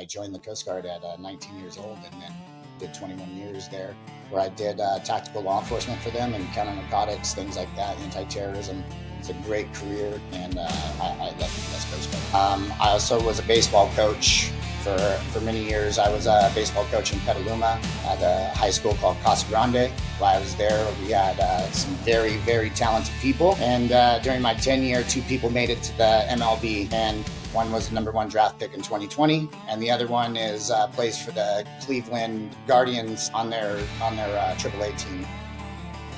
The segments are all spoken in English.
I joined the Coast Guard at 19 years old, and then did 21 years there, where I did tactical law enforcement for them and counter narcotics, things like that, anti-terrorism. It's a great career, and I love the U.S. Coast Guard. I also was a baseball coach for many years. I was a baseball coach in Petaluma at a high school called Casa Grande. While I was there, we had some very, very talented people. And during my tenure, 2 people made it to the MLB, and one was the #1 draft pick in 2020, and the other one is plays for the Cleveland Guardians on their AAA team.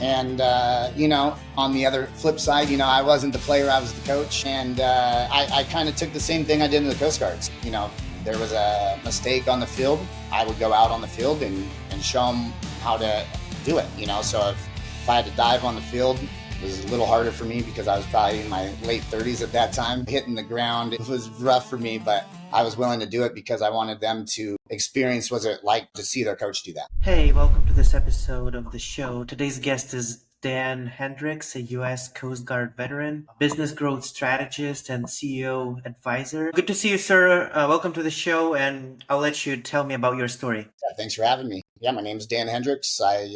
And, on the other flip side, I wasn't the player, I was the coach. And I kind of took the same thing I did in the Coast Guards. There was a mistake on the field, I would go out on the field and show them how to do it. So if I had to dive on the field, it was a little harder for me because I was probably in my late 30s at that time. Hitting the ground, it was rough for me, but I was willing to do it because I wanted them to experience what it like to see their coach do that. Hey, welcome to this episode of the show. Today's guest is Dan Hendrix, a U.S. Coast Guard veteran, business growth strategist, and CEO advisor. Good to see you, sir. Welcome to the show, and I'll let you tell me about your story. Yeah, thanks for having me. Yeah, my name's Dan Hendrix. I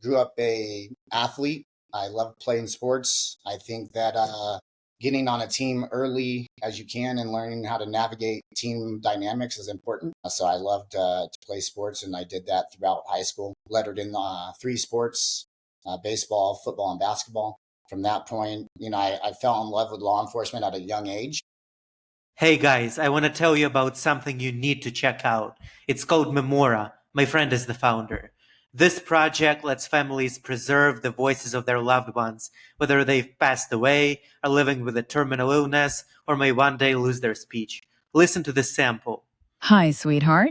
grew up an athlete. I love playing sports. I think that getting on a team early as you can and learning how to navigate team dynamics is important. So I loved to play sports, and I did that throughout high school. Lettered in 3 sports, baseball, football, and basketball. From that point, I fell in love with law enforcement at a young age. Hey guys, I want to tell you about something you need to check out. It's called Memora. My friend is the founder. This project lets families preserve the voices of their loved ones, whether they've passed away, are living with a terminal illness, or may one day lose their speech. Listen to this sample. Hi, sweetheart.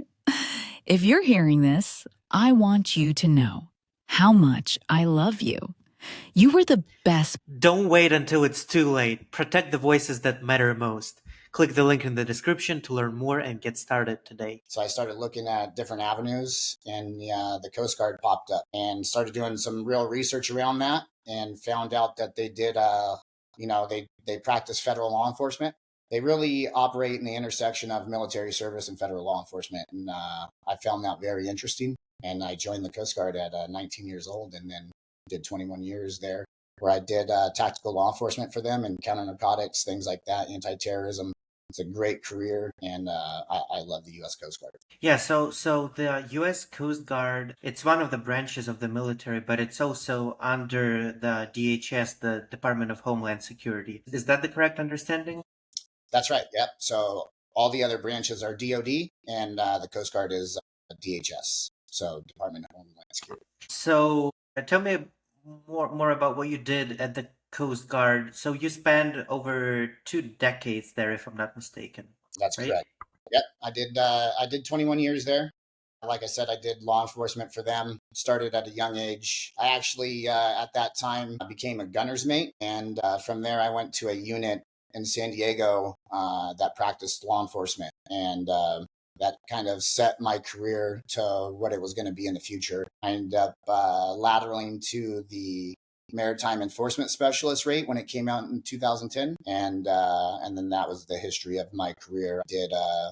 If you're hearing this, I want you to know how much I love you. You were the best. Don't wait until it's too late. Protect the voices that matter most. Click the link in the description to learn more and get started today. So I started looking at different avenues, and the Coast Guard popped up, and started doing some real research around that, and found out that they did, they practice federal law enforcement. They really operate in the intersection of military service and federal law enforcement. And I found that very interesting. And I joined the Coast Guard at 19 years old, and then did 21 years there, where I did tactical law enforcement for them and counter narcotics, things like that, anti-terrorism. It's a great career, and I love the U.S. Coast Guard. Yeah, so the U.S. Coast Guard, it's one of the branches of the military, but it's also under the DHS, the Department of Homeland Security. Is that the correct understanding? That's right, yep. So all the other branches are DOD, and the Coast Guard is DHS, so Department of Homeland Security. So tell me more about what you did at the Coast Guard. So you spent over 2 decades there, if I'm not mistaken. That's right? correct. Yep, I did 21 years there. Like I said, I did law enforcement for them. Started at a young age. I actually, at that time, became a gunner's mate. And from there, I went to a unit in San Diego that practiced law enforcement. And that kind of set my career to what it was going to be in the future. I ended up lateraling to the Maritime Enforcement Specialist rate when it came out in 2010, and then that was the history of my career. I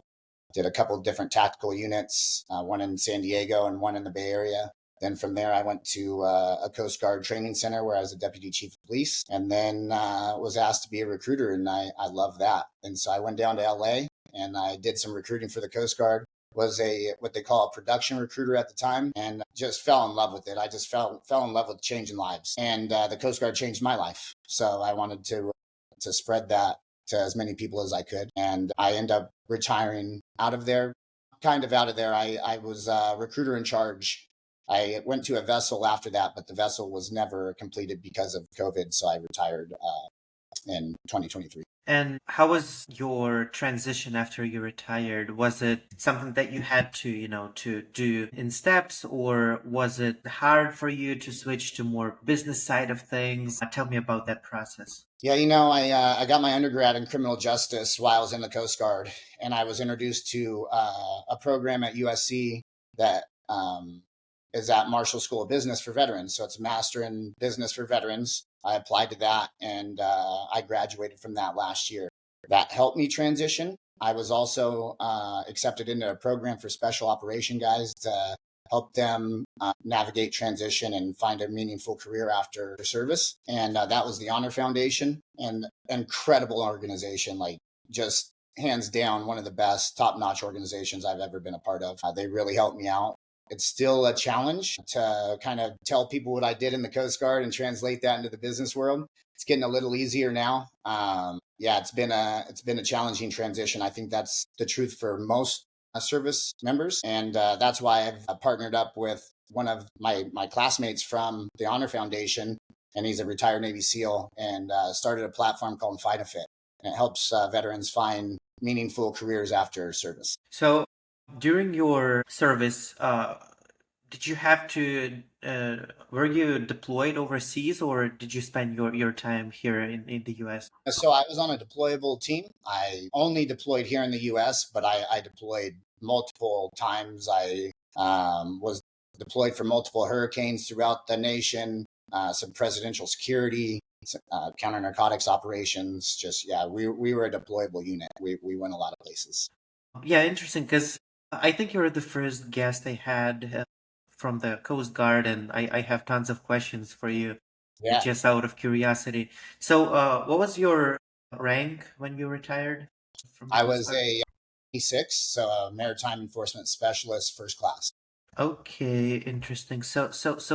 did a couple of different tactical units, one in San Diego and one in the Bay Area. Then from there, I went to a Coast Guard training center where I was a deputy chief of police, and then was asked to be a recruiter, and I love that. And so I went down to LA, and I did some recruiting for the Coast Guard. Was what they call a production recruiter at the time, and just fell in love with it. I just fell in love with changing lives, and the Coast Guard changed my life. So I wanted to spread that to as many people as I could, and I ended up retiring out of there. I was a recruiter in charge. I went to a vessel after that, but the vessel was never completed because of COVID, so I retired in 2023. And how was your transition after you retired? Was it something that you had to do in steps, or was it hard for you to switch to more business side of things? Tell me about that process. Yeah, I got my undergrad in criminal justice while I was in the Coast Guard, and I was introduced to a program at USC that is at Marshall School of Business for Veterans. So it's a master in business for veterans. I applied to that, and I graduated from that last year. That helped me transition. I was also accepted into a program for special operation guys to help them navigate transition and find a meaningful career after service. And that was the Honor Foundation, an incredible organization, like just hands down one of the best top-notch organizations I've ever been a part of. They really helped me out. It's still a challenge to kind of tell people what I did in the Coast Guard and translate that into the business world. It's getting a little easier now. Yeah, it's been a challenging transition. I think that's the truth for most service members, and that's why I've partnered up with one of my classmates from the Honor Foundation, and he's a retired Navy SEAL, and started a platform called Fight a Fit, and it helps veterans find meaningful careers after service. So, during your service, did you have to, were you deployed overseas or did you spend your time here in the US? So I was on a deployable team. I only deployed here in the U.S., but I deployed multiple times. I was deployed for multiple hurricanes throughout the nation, some presidential security, counter narcotics operations. Just, yeah, we were a deployable unit. We went a lot of places. Yeah, interesting, because I think you're the first guest I had from the Coast Guard, and I have tons of questions for you, Yeah, just out of curiosity. So, what was your rank when you retired from the I Coast was Guard? a E6, so a maritime enforcement specialist, first class. Okay, interesting. So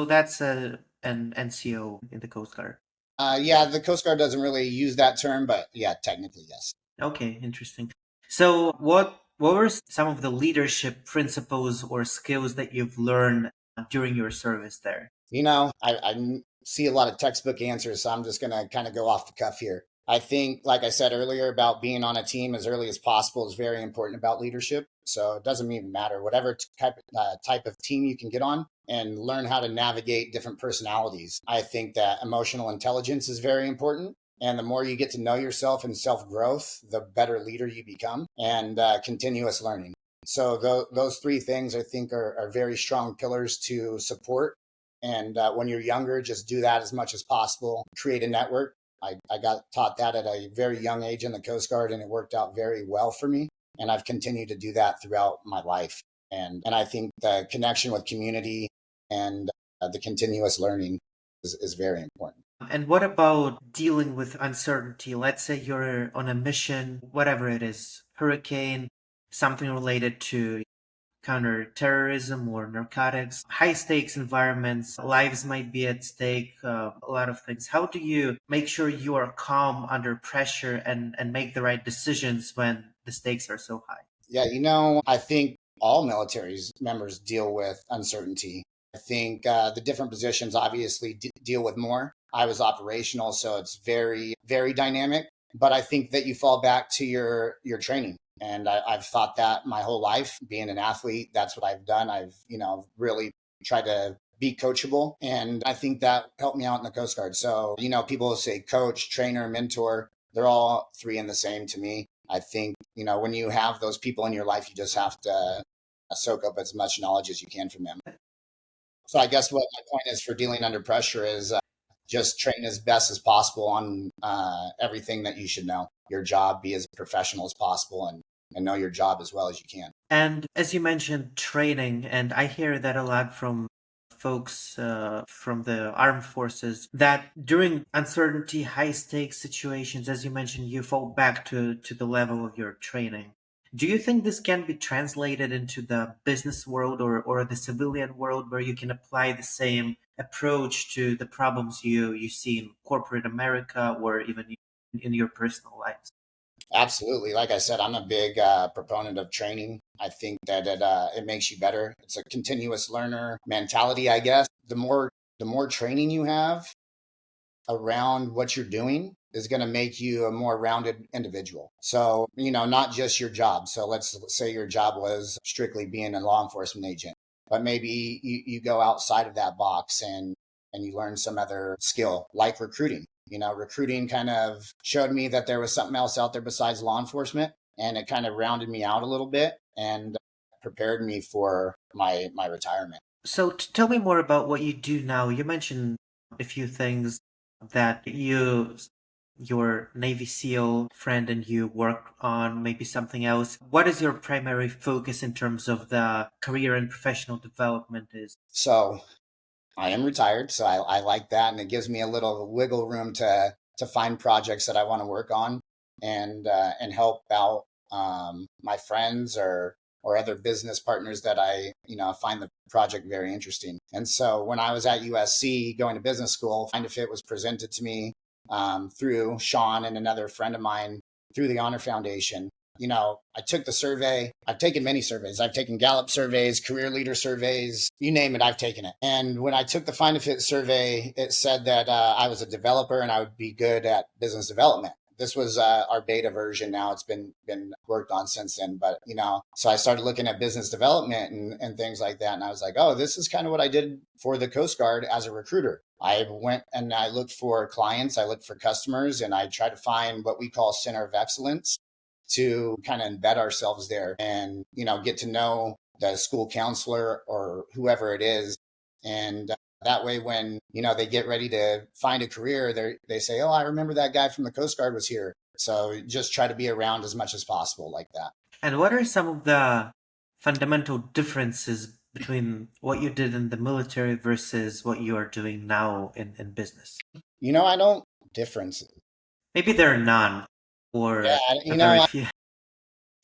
that's an NCO in the Coast Guard. Yeah, the Coast Guard doesn't really use that term, but yeah, technically, yes. Okay, interesting. So what were some of the leadership principles or skills that you've learned during your service there? I see a lot of textbook answers, so I'm just going to kind of go off the cuff here. I think, like I said earlier, about being on a team as early as possible is very important about leadership. So it doesn't even matter, whatever type of team you can get on and learn how to navigate different personalities. I think that emotional intelligence is very important. And the more you get to know yourself and self growth, the better leader you become, and continuous learning. So those three things I think are very strong pillars to support. And when you're younger, just do that as much as possible. Create a network. I got taught that at a very young age in the Coast Guard, and it worked out very well for me. And I've continued to do that throughout my life. And I think the connection with community and the continuous learning is very important. And what about dealing with uncertainty? Let's say you're on a mission, whatever it is, hurricane, something related to counterterrorism or narcotics, high stakes environments, lives might be at stake, a lot of things. How do you make sure you are calm under pressure and make the right decisions when the stakes are so high? Yeah, I think all military members deal with uncertainty. I think the different positions obviously deal with more. I was operational, so it's very, very dynamic. But I think that you fall back to your training, and I've thought that my whole life. Being an athlete, that's what I've done. I've really tried to be coachable, and I think that helped me out in the Coast Guard. So people say coach, trainer, mentor. They're all three in the same to me. I think when you have those people in your life, you just have to soak up as much knowledge as you can from them. So I guess what my point is for dealing under pressure is just train as best as possible on everything that you should know. Your job, be as professional as possible, and know your job as well as you can. And as you mentioned, training, and I hear that a lot from folks from the armed forces, that during uncertainty, high stakes situations, as you mentioned, you fall back to the level of your training. Do you think this can be translated into the business world or the civilian world where you can apply the same approach to the problems you see in corporate America or even in your personal lives? Absolutely. Like I said, I'm a big proponent of training. I think that it makes you better. It's a continuous learner mentality, I guess. The more training you have around what you're doing is going to make you a more rounded individual. So, not just your job. So let's say your job was strictly being a law enforcement agent, but maybe you go outside of that box and you learn some other skill like recruiting. Recruiting kind of showed me that there was something else out there besides law enforcement, and it kind of rounded me out a little bit and prepared me for my retirement. So tell me more about what you do now. You mentioned a few things that you your Navy SEAL friend and you work on maybe something else. What is your primary focus in terms of the career and professional development is? So I am retired, so I like that, and it gives me a little wiggle room to find projects that I want to work on and help out my friends or other business partners that I find the project very interesting. And so when I was at USC going to business school, Find a Fit was presented to me through Sean and another friend of mine through the Honor Foundation. I took the survey. I've taken many surveys. I've taken Gallup surveys, career leader surveys, you name it, I've taken it. And when I took the Find a Fit survey, it said that I was a developer and I would be good at business development. This was our beta version. Now it's been worked on since then. But, so I started looking at business development and things like that. And I was like, oh, this is kind of what I did for the Coast Guard as a recruiter. I went and I looked for clients, I looked for customers, and I tried to find what we call center of excellence to kind of embed ourselves there and, get to know the school counselor or whoever it is. And that way, when, they get ready to find a career, they say, oh, I remember that guy from the Coast Guard was here. So just try to be around as much as possible like that. And what are some of the fundamental differences between what you did in the military versus what you are doing now in business? I don't differences. Maybe there are none, or Yeah, very few.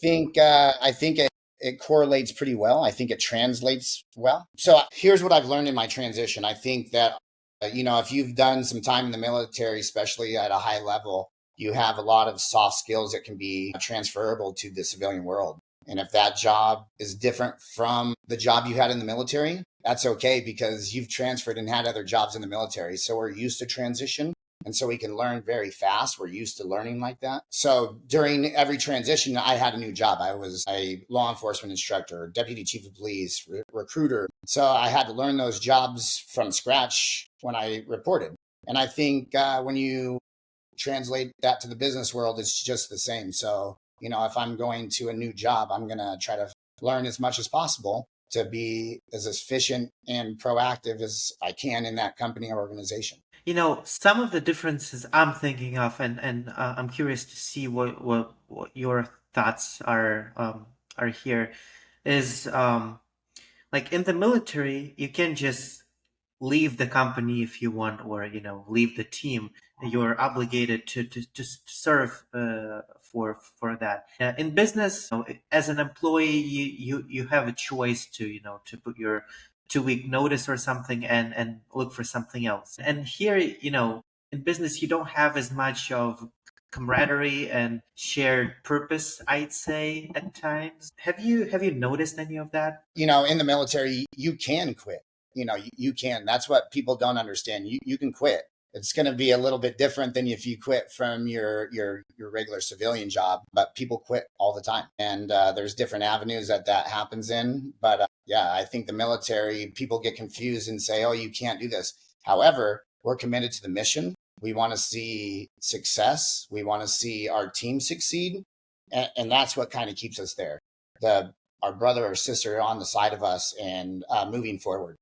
I think it correlates pretty well. I think it translates well. So here's what I've learned in my transition. I think that, if you've done some time in the military, especially at a high level, you have a lot of soft skills that can be transferable to the civilian world. And if that job is different from the job you had in the military, that's okay because you've transferred and had other jobs in the military. So we're used to transition. And so we can learn very fast. We're used to learning like that. So during every transition, I had a new job. I was a law enforcement instructor, deputy chief of police, recruiter. So I had to learn those jobs from scratch when I reported. And I think when you translate that to the business world, it's just the same. So, if I'm going to a new job, I'm going to try to learn as much as possible to be as efficient and proactive as I can in that company or organization. Some of the differences I'm thinking of, and I'm curious to see what your thoughts are here, is like in the military, you can just leave the company if you want, or leave the team. You're obligated to serve for that. In business, as an employee, you have a choice to put your 2-week notice or something and look for something else. And here, in business, you don't have as much of camaraderie and shared purpose, I'd say, at times. Have you noticed any of that? In the military, you can quit. You can. That's what people don't understand. You can quit. It's going to be a little bit different than if you quit from your regular civilian job, but people quit all the time. And there's different avenues that happens in. But yeah, I think the military, people get confused and say, oh, you can't do this. However, we're committed to the mission. We want to see success. We want to see our team succeed. And that's what kind of keeps us there. Our brother or sister on the side of us and moving forward.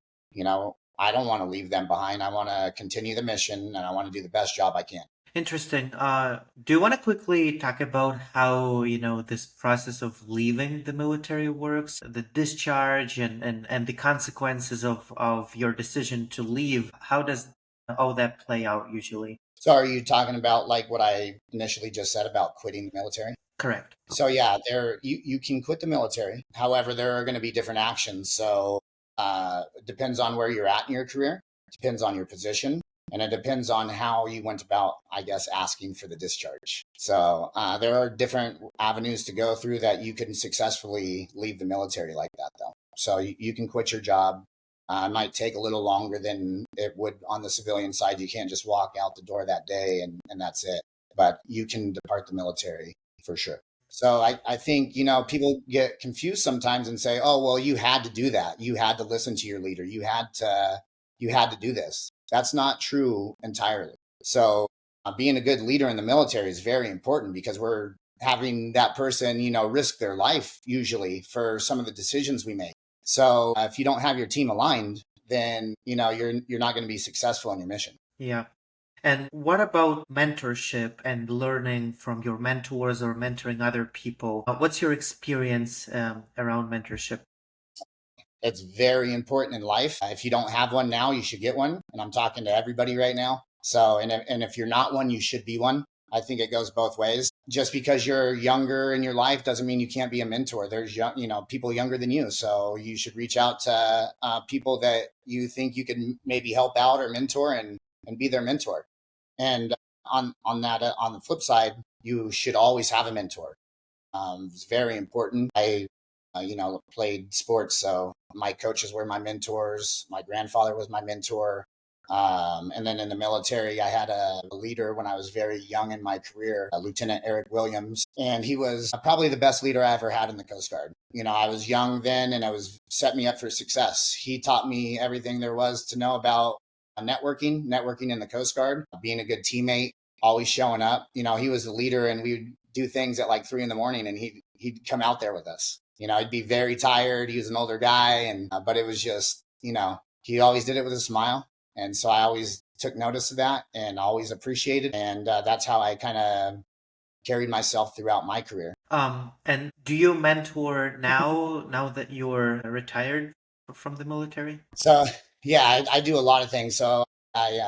I don't want to leave them behind. I want to continue the mission and I want to do the best job I can. Interesting. Do you want to quickly talk about how, this process of leaving the military works, the discharge and the consequences of your decision to leave? How does all that play out usually? So are you talking about like what I initially just said about quitting the military? Correct. So yeah, you can quit the military. However, there are going to be different actions. So it depends on where you're at in your career, it depends on your position, and it depends on how you went about, I guess, asking for the discharge. So there are different avenues to go through that you can successfully leave the military like that, though. So you can quit your job. It might take a little longer than it would on the civilian side. You can't just walk out the door that day and that's it. But you can depart the military for sure. So I think, people get confused sometimes and say, oh, well, you had to do that. You had to listen to your leader. You had to do this. That's not true entirely. So being a good leader in the military is very important because we're having that person, risk their life usually for some of the decisions we make. So if you don't have your team aligned, then, you're not going to be successful in your mission. Yeah. And what about mentorship and learning from your mentors or mentoring other people? What's your experience around mentorship? It's very important in life. If you don't have one now, you should get one. And I'm talking to everybody right now. So, and if you're not one, you should be one. I think it goes both ways. Just because you're younger in your life doesn't mean you can't be a mentor. There's people younger than you, so you should reach out to people that you think you can maybe help out or mentor, and be their mentor. And on the flip side, you should always have a mentor. It's very important. I played sports, so my coaches were my mentors. My grandfather was my mentor. And then in the military, I had a leader when I was very young in my career, Lieutenant Eric Williams, and he was probably the best leader I ever had in the Coast Guard. I was young then, and it was set me up for success. He taught me everything there was to know about networking in the Coast Guard, being a good teammate, always showing up. He was the leader, and we'd do things at like 3 a.m, and he'd come out there with us. I'd be very tired. He was an older guy, and but it was just, he always did it with a smile, and so I always took notice of that and always appreciated. And that's how I kind of carried myself throughout my career. And do you mentor now that you're retired from the military? So yeah, I do a lot of things. So I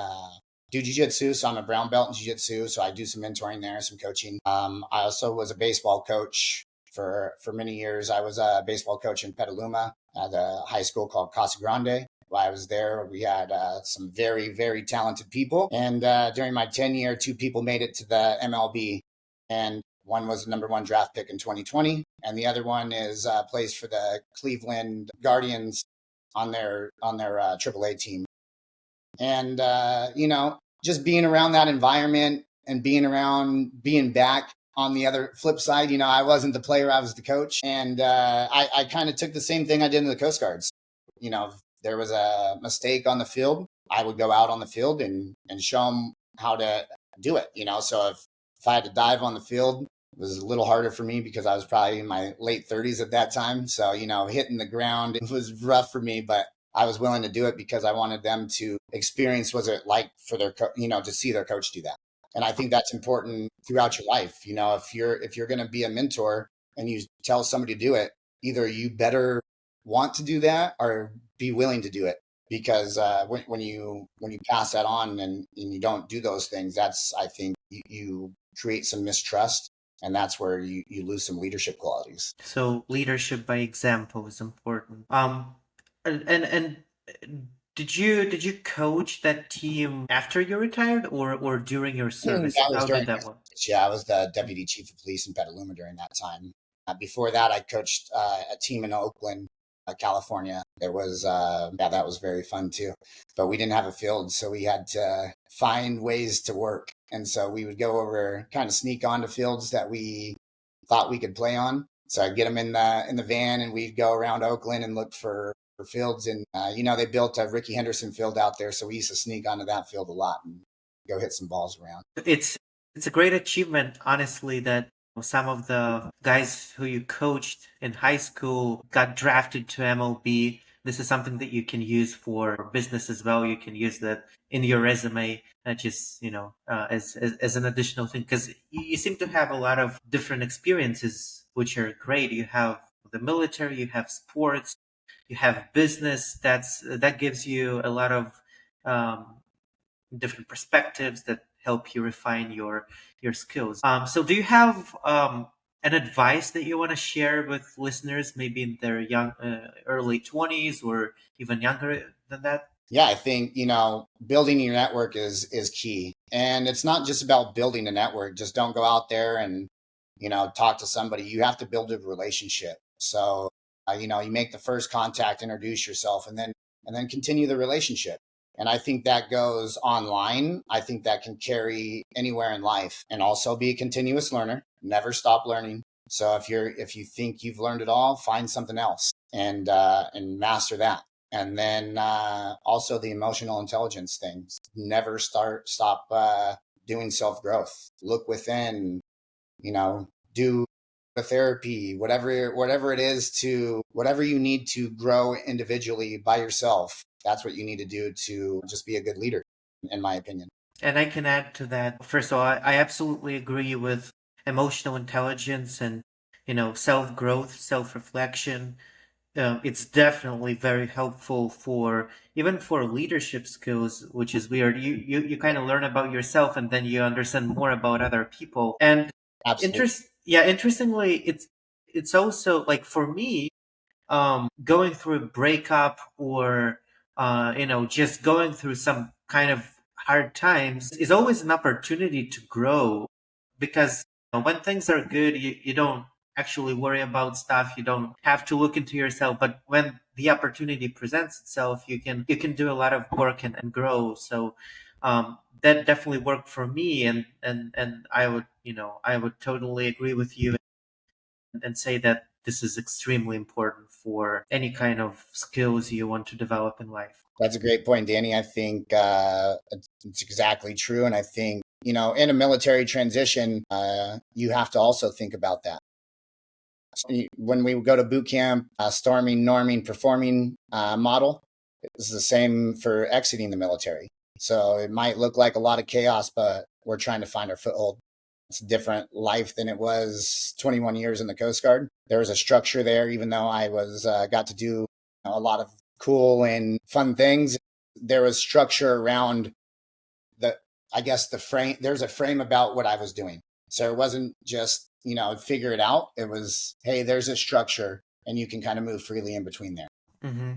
do jujitsu. So I'm a brown belt in jujitsu. So I do some mentoring there, some coaching. I also was a baseball coach for many years. I was a baseball coach in Petaluma at a high school called Casa Grande. While I was there, we had some very, very talented people. And during my tenure, 2 people made it to the MLB. And one was the number 1 draft pick in 2020. And the other one is plays for the Cleveland Guardians on their AAA team. And just being around that environment and being back on the other flip side, I wasn't the player, I was the coach. And I kind of took the same thing I did in the Coast Guards. If there was a mistake on the field, I would go out on the field and show them how to do it. So if I had to dive on the field, it was a little harder for me because I was probably in my late 30s at that time. So, hitting the ground, it was rough for me, but I was willing to do it because I wanted them to experience what it like for their, to see their coach do that. And I think that's important throughout your life. If you're going to be a mentor and you tell somebody to do it, either you better want to do that or be willing to do it. Because when you pass that on and you don't do those things, that's, I think, you create some mistrust, and that's where you lose some leadership qualities. So leadership by example is important. And did you coach that team after you retired or during your service? That was How during did that work? Yeah, I was the deputy chief of police in Petaluma during that time. Before that, I coached a team in Oakland, California. That was very fun too. But we didn't have a field, so we had to find ways to work. And so we would go over, kind of sneak onto fields that we thought we could play on. So I'd get them in the van, and we'd go around Oakland and look for fields. And they built a Ricky Henderson field out there, so we used to sneak onto that field a lot and go hit some balls around. It's a great achievement, honestly, that some of the guys who you coached in high school got drafted to MLB. This is something that you can use for business as well. You can use that in your resume, just as an additional thing, because you seem to have a lot of different experiences, which are great. You have the military, you have sports, you have business. That gives you a lot of different perspectives that help you refine your skills. So do you have an advice that you want to share with listeners, maybe in their early 20s or even younger than that? Yeah, I think, building your network is key. And it's not just about building a network. Just don't go out there and, talk to somebody. You have to build a relationship. So, you make the first contact, introduce yourself, and then continue the relationship. And I think that goes online. I think that can carry anywhere in life, and also be a continuous learner. Never stop learning. So if you think you've learned it all, find something else and master that. And then also the emotional intelligence things. Never stop doing self growth. Look within. Do the therapy, whatever it is, whatever you need to grow individually by yourself. That's what you need to do to just be a good leader, in my opinion. And I can add to that. First of all, I absolutely agree with emotional intelligence and, self growth, self reflection. It's definitely very helpful for even for leadership skills, which is weird. You kind of learn about yourself and then you understand more about other people. And Absolutely. interestingly, it's also like for me, going through a breakup or just going through some kind of hard times is always an opportunity to grow because when things are good, you don't actually worry about stuff. You don't have to look into yourself, but when the opportunity presents itself, you can do a lot of work and grow. So that definitely worked for me, and I would totally agree with you and say that this is extremely important for any kind of skills you want to develop in life. That's a great point, Danny. I think it's exactly true. And I think, in a military transition, you have to also think about that. When we go to boot camp, storming, norming, performing model is the same for exiting the military. So it might look like a lot of chaos, but we're trying to find our foothold. It's a different life than it was 21 years in the Coast Guard. There was a structure there, even though I was got to do a lot of cool and fun things. There was structure around the, I guess the frame. There's a frame about what I was doing, so it wasn't just figure it out. It was, hey, there's a structure, and you can kind of move freely in between there.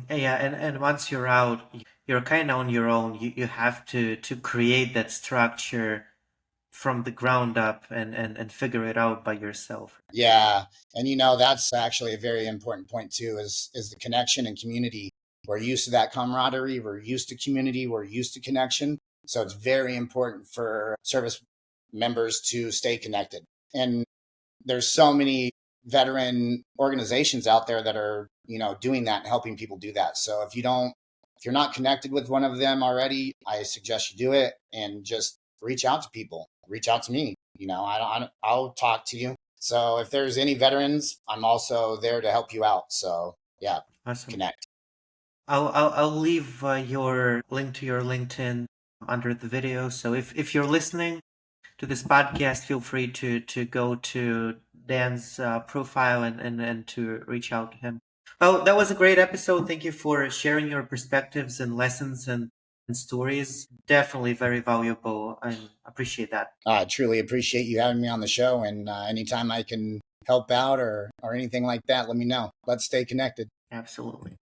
Yeah, and once you're out, you're kind of on your own. You have to create that structure from the ground up and figure it out by yourself. Yeah, and that's actually a very important point too. Is the connection and community. We're used to that camaraderie. We're used to community. We're used to connection. So it's very important for service members to stay connected. And there's so many veteran organizations out there that are doing that and helping people do that. So if you're not connected with one of them already, I suggest you do it and just reach out to people. Reach out to me. I'll talk to you. So if there's any veterans, I'm also there to help you out. So yeah, Awesome. connect. I'll leave your link to your LinkedIn under the video. So if you're listening to this podcast, feel free to go to Dan's profile and to reach out to him. Well, that was a great episode. Thank you for sharing your perspectives and lessons and stories. Definitely very valuable. I appreciate that. I truly appreciate you having me on the show. And anytime I can help out or anything like that, let me know. Let's stay connected. Absolutely.